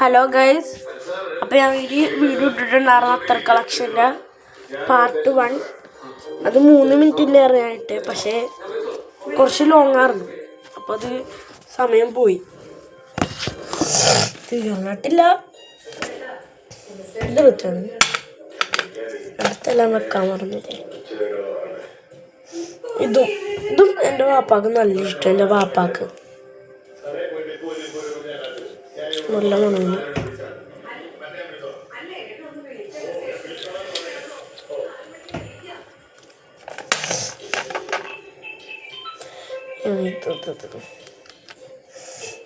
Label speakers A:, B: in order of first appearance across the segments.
A: Hello guys, അപ്പോൾ ഞാൻ video ഇട്ടിട്ടുണ്ടായിരുന്നു അത്തർ കളക്ഷൻ്റെ പാർട്ട് 1. അത് 3 മിനിറ്റിൻ്റെയായിട്ട്, പക്ഷേ കുറച്ച് ലോങ് ആയിരുന്നു. അപ്പോൾ അത് സമയം പോയി, തീർന്നിട്ടില്ല. ഇത് കിട്ടാണ് അടുത്തെല്ലാം വെക്കാൻ പറഞ്ഞില്ലേ. ഇതും എൻ്റെ വാപ്പാക്ക് നല്ല ഇഷ്ടം. എൻ്റെ വാപ്പാക്ക് നല്ല മണമാണ്.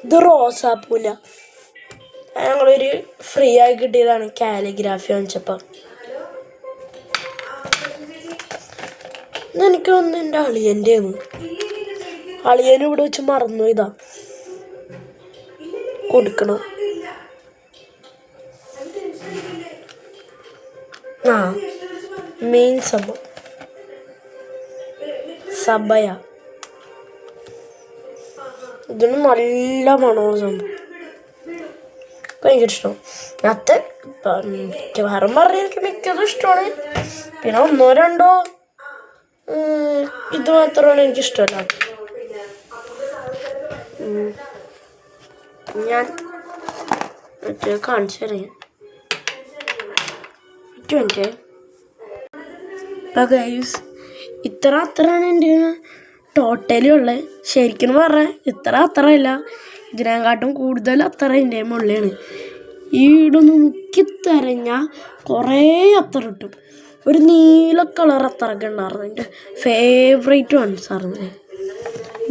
A: ഇത് റോസാപ്പൂല, ഞങ്ങളൊരു ഫ്രീ ആയി കിട്ടിയതാണ്. കാലിഗ്രാഫി വാങ്ങിച്ചപ്പോൾ എനിക്ക് ഒന്ന് എൻ്റെ അളിയൻ്റെയാണ്. അളിയന് ഇവിടെ വെച്ച് മറന്നു. ഇതാ കൊടുക്കണം. മെയിൻ സബയ. ഇതിന് നല്ല മണമുള്ള സംഭവം, ഭയങ്കര ഇഷ്ടമാണ്. അത് മിക്കവാറും പറഞ്ഞ എനിക്ക് മിക്കതും ഇഷ്ടമാണ്. പിന്നെ 1 2 ഇത് മാത്രമാണ് എനിക്കിഷ്ടമല്ല. ഞാൻ കാണിച്ചു തരാം. അത്രയാണ് എൻ്റെ ടോട്ടലി ഉള്ളത്. ശരിക്കും പറഞ്ഞാൽ അത്രയല്ല, ഇതിനെക്കാട്ടും കൂടുതൽ അത്ര എൻ്റെ മുള്ളിയാണ്. ഈടൊന്ന് മുക്കി തരഞ്ഞാൽ കുറേ അത്തറ കിട്ടും. ഒരു നീല കളർ അത്തറൊക്കെ ഉണ്ടായിരുന്നു. എൻ്റെ ഫേവറേറ്റ് വൺസ് ആയിരുന്നു.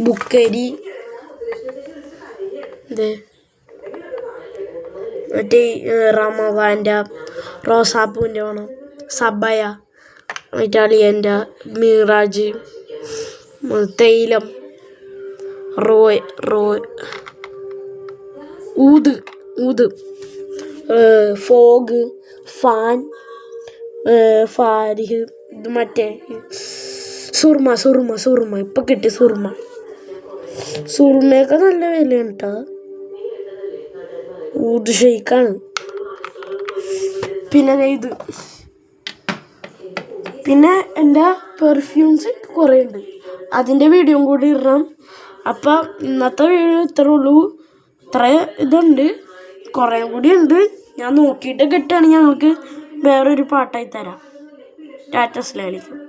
A: ബുക്കരി, ഇത് മറ്റേ റമദാൻ്റെ റോസാപ്പൂവിൻ്റെ വേണം, സബയ, ഇറ്റാലിയൻ്റെ മിറാജ്, തൈലം, ഊത്, ഫോഗ്, ഫാൻ, ഫാരിഹ്, ഇത് മറ്റേ സുർമ ഇപ്പം കിട്ടി. സുർമയൊക്കെ നല്ല വിലയാണ് കേട്ടോ. ഊത് ഷെയ്ക്കാണ്. പിന്നെ എൻ്റെ പെർഫ്യൂംസ് കുറേ ഉണ്ട്. അതിൻ്റെ വീഡിയോ കൂടി ഇടണം. അപ്പം ഇന്നത്തെ വീഡിയോ ഇത്രേ ഉള്ളൂ. ഇത്ര ഇതുണ്ട്, കുറേ കൂടി ഉണ്ട്. ഞാൻ നോക്കിയിട്ട് കിട്ടുകയാണെങ്കിൽ ഞങ്ങൾക്ക് വേറൊരു പാട്ടായി തരാം. ടാറ്റ, അസ്സലാമു അലൈക്കും.